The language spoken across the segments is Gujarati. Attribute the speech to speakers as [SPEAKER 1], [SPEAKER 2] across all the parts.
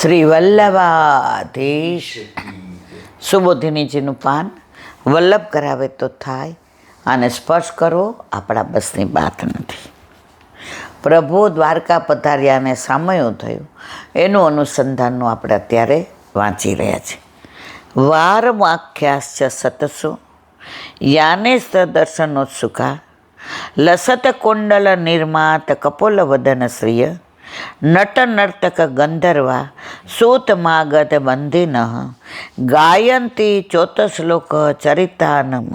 [SPEAKER 1] શ્રી વલ્લભાધીશ સુબોધિનીજીનું પાન વલ્લભ કરાવે તો થાય, આને સ્પર્શ કરો આપણા બસની વાત નથી. પ્રભુ દ્વારકા પધાર્યાને સામયું થયું એનું અનુસંધાનનું આપણે અત્યારે વાંચી રહ્યા છીએ. વારમાખ્યાશ્ચ સતસો યાને સદર્શનોત્સુકા લસત કુંડલ નિર્માત કપોલ વદન શ્રિય નટ નર્તક ગંધર્વા સૂત માગત બંધિન ગાયંતી ચોતશ્લોક ચરિતાનમ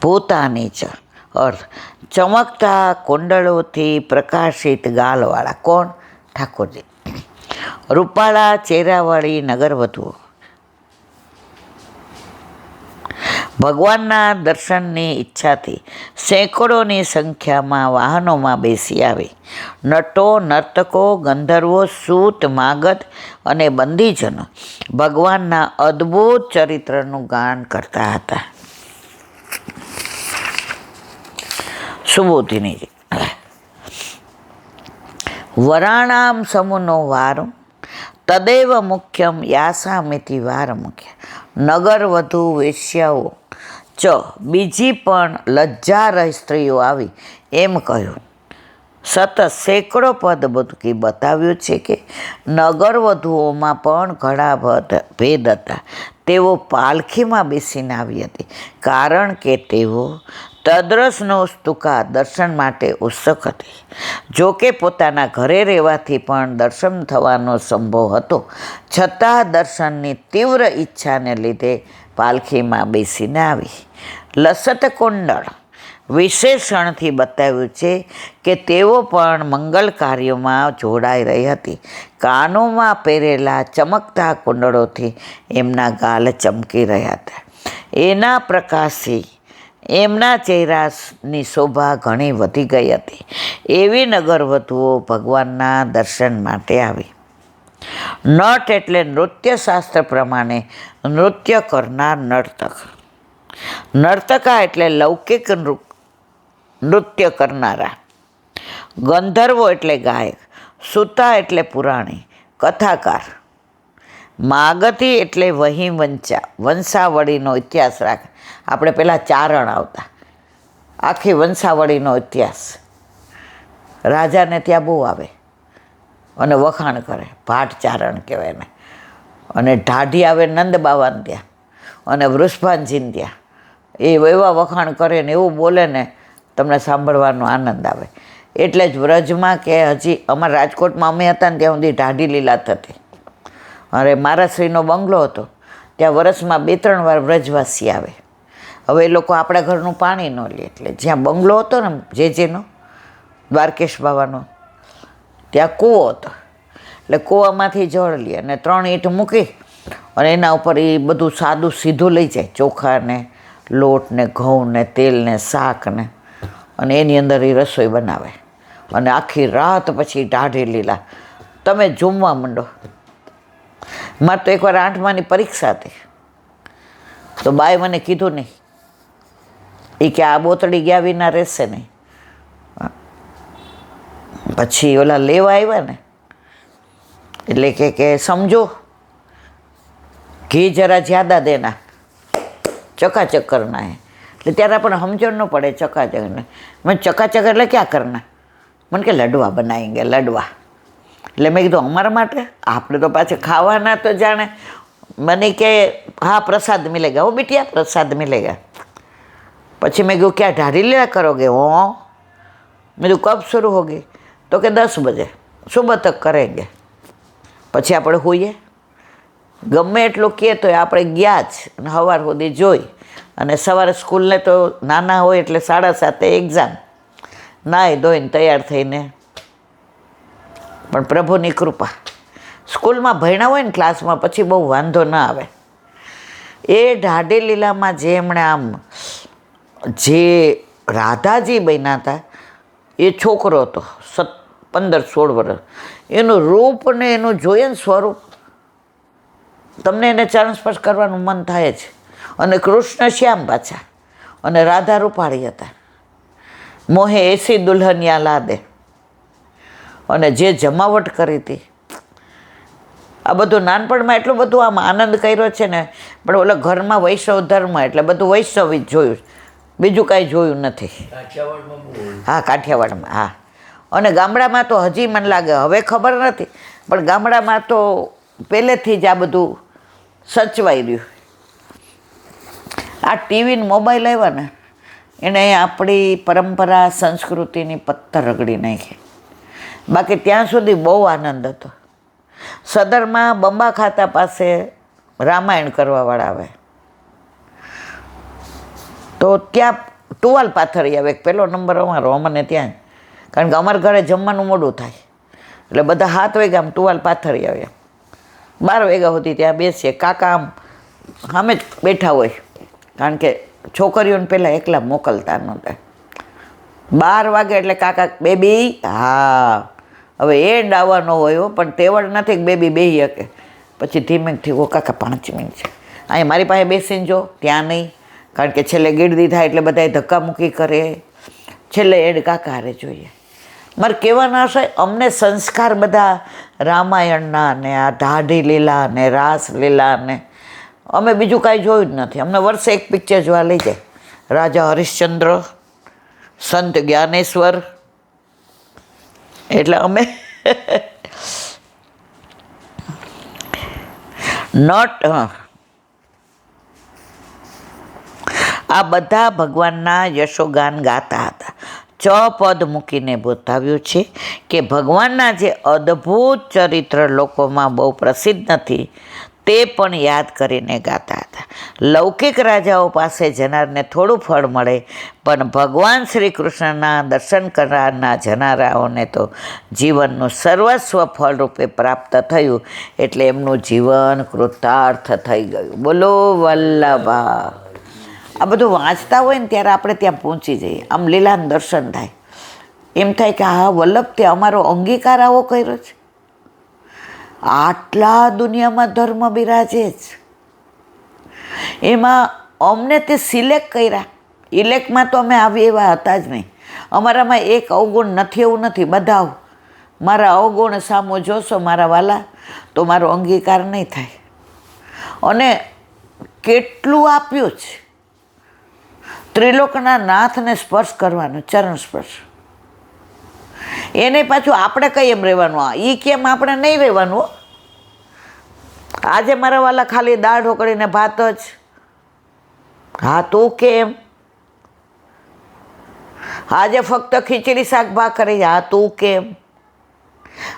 [SPEAKER 1] ભૂતાની ચ. અર્થ ચમકતા કુંડળોથી પ્રકાશિત ગાલવાળા. કોણ? ઠાકોરજી. રૂપાળા ચહેરાવાળી નગરવધુઓ ભગવાનના દર્શનની ઈચ્છાથી સેંકડોની સંખ્યામાં વાહનોમાં બેસી આવી. નટો, નર્તકો, ગંધર્વો, સૂત, માગધ અને બંદીજનો ભગવાનના અદ્ભુત ચરિત્રનું ગાન કરતા હતા. સુબોધિનીજી. વરાણામ સમૂનો વારમ તદેવ મુખ્યમ યાસામિતિ વાર મુખ્ય. નગર વધુ વેશ્યાઓ ચ બીજી પણ લજ્જારહિત સ્ત્રીઓ આવી એમ કહ્યું. સતત સેંકડો પદ બુકી બતાવ્યું છે કે નગર વધુઓમાં પણ ઘણા ભેદ હતા. તેઓ પાલખીમાં બેસીને આવી હતી, કારણ કે તેઓ તદ્રસનો સ્તુકા દર્શન માટે ઉત્સુક હતી. જોકે પોતાના ઘરે રહેવાથી પણ દર્શન થવાનો સંભવ હતો, છતાં દર્શનની તીવ્ર ઈચ્છાને લીધે પાલખીમાં બેસીને આવી. લસત કુંડળ વિશેષણથી બતાવ્યું છે કે તેઓ પણ મંગલ કાર્યોમાં જોડાઈ રહી હતી. કાનોમાં પહેરેલા ચમકતા કુંડળોથી એમના ગાલ ચમકી રહ્યા હતા. એના પ્રકાશથી એમના ચહેરાની શોભા ઘણી વધી ગઈ હતી. એવી નગરવધુઓ ભગવાનના દર્શન માટે આવી. નટ એટલે નૃત્યશાસ્ત્ર પ્રમાણે નૃત્ય કરનાર નર્તક. નર્તકા એટલે લૌકિક નૃત્ય કરનારા. ગંધર્વો એટલે ગાયક. સૂતા એટલે પુરાણી કથાકાર. માગધી એટલે વંશાવળીનો ઇતિહાસ રાખે. આપણે પહેલાં ચારણ આવતા, આખી વંશાવળીનો ઇતિહાસ રાજાને ત્યાં બહુ આવે અને વખાણ કરે, ભાટ ચારણ કહેવાય એને. અને ઢાઢી આવે નંદ બાવાને ત્યાં અને વૃષભાનજીને ત્યાં, એ એવા વખાણ કરે ને એવું બોલે ને તમને સાંભળવાનો આનંદ આવે. એટલે જ વ્રજમાં કે હજી અમારા રાજકોટમાં અમે હતા ને ત્યાં સુધી ઢાઢી લીલા થતી. અરે મારા શ્રીનો બંગલો હતો, ત્યાં વરસમાં 2-3 વાર વ્રજવાસી આવે. હવે એ લોકો આપણા ઘરનું પાણી ન લે, એટલે જ્યાં બંગલો હતો ને જેનો દ્વારકેશ બાવાનો, ત્યાં કૂવો હતો. એટલે કૂવામાંથી જળ લે અને 3 ઈંટ મૂકી અને એના ઉપર એ બધું સાદું સીધું લઈ જાય, ચોખા ને લોટ ને ઘઉં ને તેલ ને શાક ને, અને એની અંદર એ રસોઈ બનાવે. અને આખી રાત પછી ઢાઢી લીલા તમે જમવા માંડો. મારે તો એકવાર 8માની પરીક્ષા હતી, તો બાએ મને કીધું નહીં, એ કે આ બોતડી ગયા વિના રહેશે નહીં. પછી ઓલા લેવા આવ્યા ને, એટલે કે સમજો ઘી જરા જ્યાદા દેના, ચકાચક કરના હે. એટલે ત્યારે પણ સમજણ ન પડે ચકાચકને. મેં ચકાચક એટલે ક્યાં કરના? મને કે લડવા બનાવેંગે, લડવા. એટલે મેં કીધું અમારા માટે? આપણે તો પાછા ખાવાના તો જાણે. મને કે હા પ્રસાદ મિલેગા, હો બેટિયા પ્રસાદ મિલેગા. પછી મેં કીધું ક્યાં ઢાઢી લીલા કરોગે? હો. મેં કીધું કબ શરૂ હોગી? તો કે 10 બજે સુબહ તક કરેંગે. પછી આપણે હોઈએ, ગમે એટલું કહે તો આપણે ગયા જ અને સવાર સુધી જોઈ. અને સવારે સ્કૂલને તો નાના હોય એટલે 7:30 એક્ઝામ. નાહી ધોઈને તૈયાર થઈને, પણ પ્રભુની કૃપા, સ્કૂલમાં ભણ્યા હોય ને ક્લાસમાં પછી બહુ વાંધો ના આવે. એ ઢાઢી લીલામાં જે એમણે આમ જે રાધાજી બન્યા હતા, એ છોકરો હતો 15-16 વર્ષ. એનું રૂપ ને એનું જોઈએ ને સ્વરૂપ, તમને એને ચરણ સ્પર્શ કરવાનું મન થાય જ. અને કૃષ્ણ શ્યામ પાછા, અને રાધા રૂપાળી હતા. મોહે એસી દુલ્હનિયા લાદે. અને જે જમાવટ કરી હતી આ બધું નાનપણમાં એટલું બધું આમ આનંદ કર્યો છે ને, પણ ઓલા ઘરમાં વૈષ્ણવ ધર્મ એટલે બધું વૈષ્ણવ જ જોયું, બીજું કાંઈ જોયું નથી. હા, કાઠિયાવાડમાં. હા, અને ગામડામાં તો હજી મને લાગે, હવે ખબર નથી, પણ ગામડામાં તો પહેલેથી જ આ બધું સચવાઈ રહ્યું. આ ટીવી ને મોબાઈલ આવ્યા ને એને આપણી પરંપરા સંસ્કૃતિની પથ્થર રગડી નાખી. બાકી ત્યાં સુધી બહુ આનંદ હતો. સદરમાં બંબા ખાતા પાસે રામાયણ કરવાવાળા આવે તો ત્યાં ટુવાલ પાથરી આવે. પહેલો નંબર અમારો, અમને ત્યાં, કારણ કે અમારા ઘરે જમવાનું મોડું થાય એટલે બધા 7 વાગ્યા આમ ટુવાલ પાથરી આવે, 12 વાગ્યા સુધી ત્યાં બેસીએ. કાકા આમ સામે જ બેઠા હોય, કારણ કે છોકરીઓને પહેલાં એકલા મોકલતા નહોતા. 12 વાગે એટલે કાકા બેબી, હા હવે એ ડાવાનો હોય, પણ તેવડ નથી કે બેબી બેસી શકે. પછી ધીમેથી ઓ કાકા 5 મિનિટ છે, અહીંયા મારી પાસે બેસીને જો, ત્યાં નહીં, કારણ કે છેલ્લે ગીરદી થાય એટલે બધાએ ધક્કામુક્કી કરે. છેલ્લે એડ કાકા હારે જોઈએ. મારે કહેવાના હશે, અમને સંસ્કાર બધા રામાયણના ને આ દાઢી લીલા ને રાસ લીલા ને, અમે બીજું કાંઈ જોયું જ નથી. અમને વર્ષે એક પિક્ચર જોવા લઈ જાય. રાજા હરિશ્ચંદ્ર, સંત જ્ઞાનેશ્વર, એટલે અમે આ બધા ભગવાનના યશોગાન ગાતા હતા. પદ મૂકીને બતાવ્યું છે કે ભગવાનના જે અદ્ભુત ચરિત્ર લોકોમાં બહુ પ્રસિદ્ધ નથી તે પણ યાદ કરીને ગાતા હતા. લૌકિક રાજાઓ પાસે જનારને થોડું ફળ મળે, પણ ભગવાન શ્રી કૃષ્ણના દર્શન કરનારના જનારાઓને તો જીવનનું સર્વસ્વ ફળ રૂપે પ્રાપ્ત થયું, એટલે એમનું જીવન કૃતાર્થ થઈ ગયું. બોલો વલ્લભા. આ બધું વાંચતા હોય ને ત્યારે આપણે ત્યાં પહોંચી જઈએ, આમ લીલાનું દર્શન થાય. એમ થાય કે હા વલ્લભ, તે અમારો અંગીકાર આવો કર્યો છે. આટલા દુનિયામાં ધર્મ બિરાજે જ, એમાં અમને તે સિલેક્ટ કર્યા. ઇલેક્ટમાં તો અમે આવી એવા હતા જ નહીં. અમારામાં એક અવગુણ નથી એવું નથી, બધા મારા અવગુણ સામો જોશો મારા વાલા તો મારો અંગીકાર નહીં થાય. અને કેટલું આપ્યું છે. ત્રિલોકના નાથને સ્પર્શ કરવાનો, ચરણ સ્પર્શ. એને પાછું આપણે કઈ એમ રહેવાનું, એ કેમ આપણે નહીં રહેવાનું. આજે મારા વાલા ખાલી દાળ ઢોકળીને ભાત જ, હા તું કેમ? આજે ફક્ત ખીચડી શાક ભાખરી, હા તું કેમ?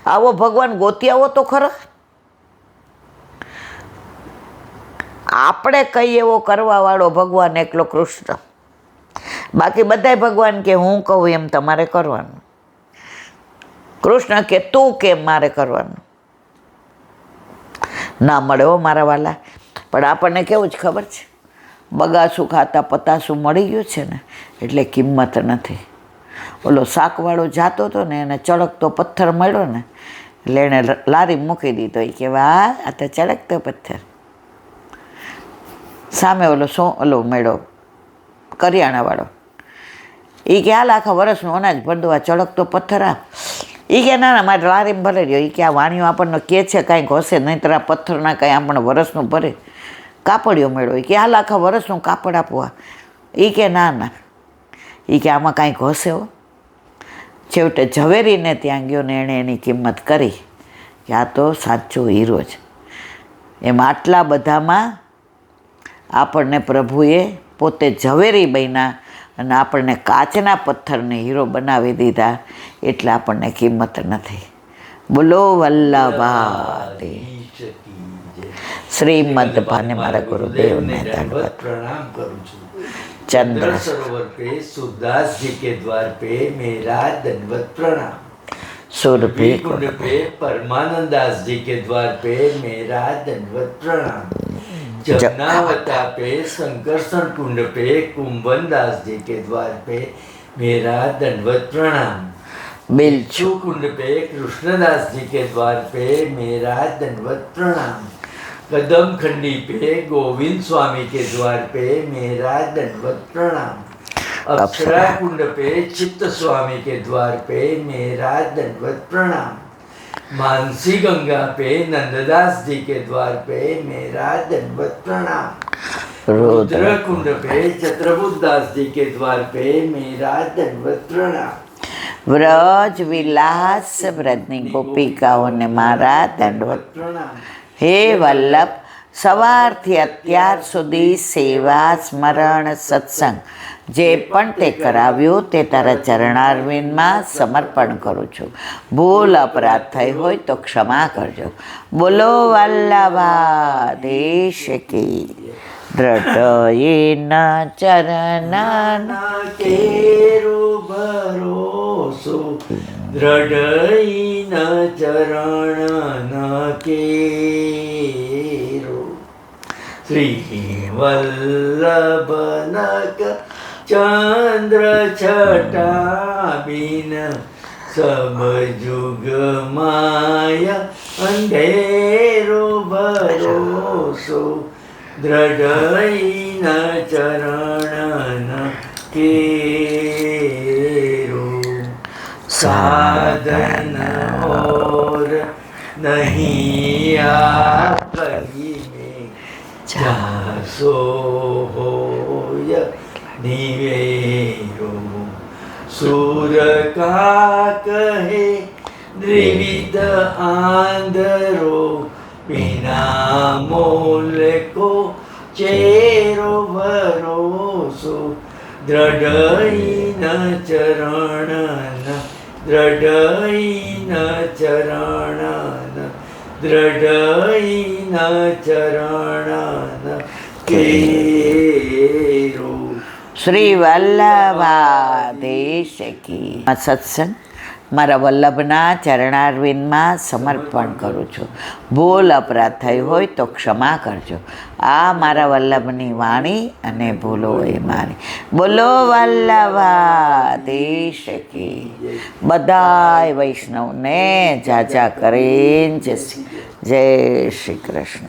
[SPEAKER 1] આવો ભગવાન ગોતી આવો તો ખરા. આપણે કઈ એવો કરવા વાળો ભગવાન એકલો કૃષ્ણ. બાકી બધાય ભગવાન કે હું કહું એમ તમારે કરવાનું. કૃષ્ણ કે તું કેમ મારે કરવાનું. ના મળે હો મારા વાલા. પણ આપણને કેવું જ ખબર છે, બગાસું ખાતા પતાસું મળી ગયું છે ને એટલે કિંમત નથી. ઓલો શાકવાળો જાતો હતો ને એને ચળકતો પથ્થર મળ્યો ને એટલે એણે લારી મૂકી દીધો. એ કે વાહ આ તો ચળકતો પથ્થર. સામે ઓલો મળ્યો કરિયાણાવાળો. એ કે હાલ આખા વર્ષનું અનાજ ભર દો, આ ચળકતો પથ્થર આ. એ કે ના ના મારે લારીમાં ભરે રહ્યો. એ કે આ વાણીઓ આપણને કહે છે કાંઈક હશે, નહીંતર આ પથ્થરના કાંઈ આપણને વરસનું ભરે. કાપડિયો મેળવો. એ કે હાલ આખા વરસનું કાપડ આપવા. એ કે ના ના, એ કે આમાં કાંઈક હશે હો. છેવટે ઝવેરીને ત્યાં ગયો ને એણે એની કિંમત કરી કે આ તો સાચો હીરો છે. એમ આટલા બધામાં આપણને પ્રભુએ પોતે ઝવેરી બન્યા અને આપણને કાચના પથ્થરને હીરો બનાવી દીધા, એટલે આપણને કિંમત નથી. બોલો વલ્લભા. શ્રીમદ ભાને મારા ગુરુદેવને દંડવત
[SPEAKER 2] प्रणाम करूँ छू.
[SPEAKER 1] चंद्र
[SPEAKER 2] सरोवर पे सूरदास जी के द्वार पे मेरा दंडवत प्रणाम.
[SPEAKER 1] सुरभि
[SPEAKER 2] कुंड पे परमानंदास जी के द्वार पे मेरा दंडवत प्रणाम. जमुनावता पे संकर्षण कुंड पे कुंभनदास जी के द्वार पे मेरा दंडवत प्रणाम.
[SPEAKER 1] बिल्चू
[SPEAKER 2] कुंड पे कृष्णदास जी के द्वार पे मेरा दंडवत प्रणाम. कदम खंडी पे गोविंद स्वामी के द्वार पे मेरा दंडवत प्रणाम. अप्सरा कुंड पे चित्त स्वामी के द्वार पे मेरा दंडवत प्रणाम. मानसी गंगा पे नंददास जी के द्वार पे मेरा दंडवत प्रणाम। रुद्र कुंड पे छत्रबुद्ध दास जी के द्वार पे मेरा दंडवत प्रणाम।
[SPEAKER 1] વ્રજ વિલાસ વ્રજની ગોપિકાઓને મારા દંડવત
[SPEAKER 2] प्रणाम।
[SPEAKER 1] હે વલ્લભ, સવારથી અત્યાર સુધી સેવા સ્મરણ સત્સંગ જે પણ તે કરાવ્યું તે તારા ચરણારવિંદમાં સમર્પણ કરું છું. ભૂલ અપરાધ થઈ હોય તો ક્ષમા કરજો. બોલો વલ્લભાધીશ કી. દ્રઢયેના ચરણાના
[SPEAKER 2] કેરો ભરોસો, દ્રઢઈન ચરણ કેરો. શ્રી વલ્લભનક ચંદ્ર છટા બિન, સબ જુગ માય અંધેરો ભરોસો, દ્રઢઈન ચરણ કેરો. સાધન और नहीं आपकी में, जासो होय निवेरो. सूर का कहे द्विविध आंधरो, बिना मोल को चेरो भरोसो, દ્રઢઈન ચરણ, દ્રઢઈન ચરણ, દ્રઢઈન ચરણ કેરો.
[SPEAKER 1] શ્રી વલ્લભાધીશ કી. આ સત્સંગ મારા વલ્લભના ચરણારવિંદમાં સમર્પણ કરું છું. ભૂલ અપરાધ થઈ હોય તો ક્ષમા કરજો. આ મારા વલ્લભની વાણી અને ભૂલો એ મારી. બોલો વલ્લભાધીશ કી. બધાય વૈષ્ણવને જાજા કરીને જય શ્રી કૃષ્ણ.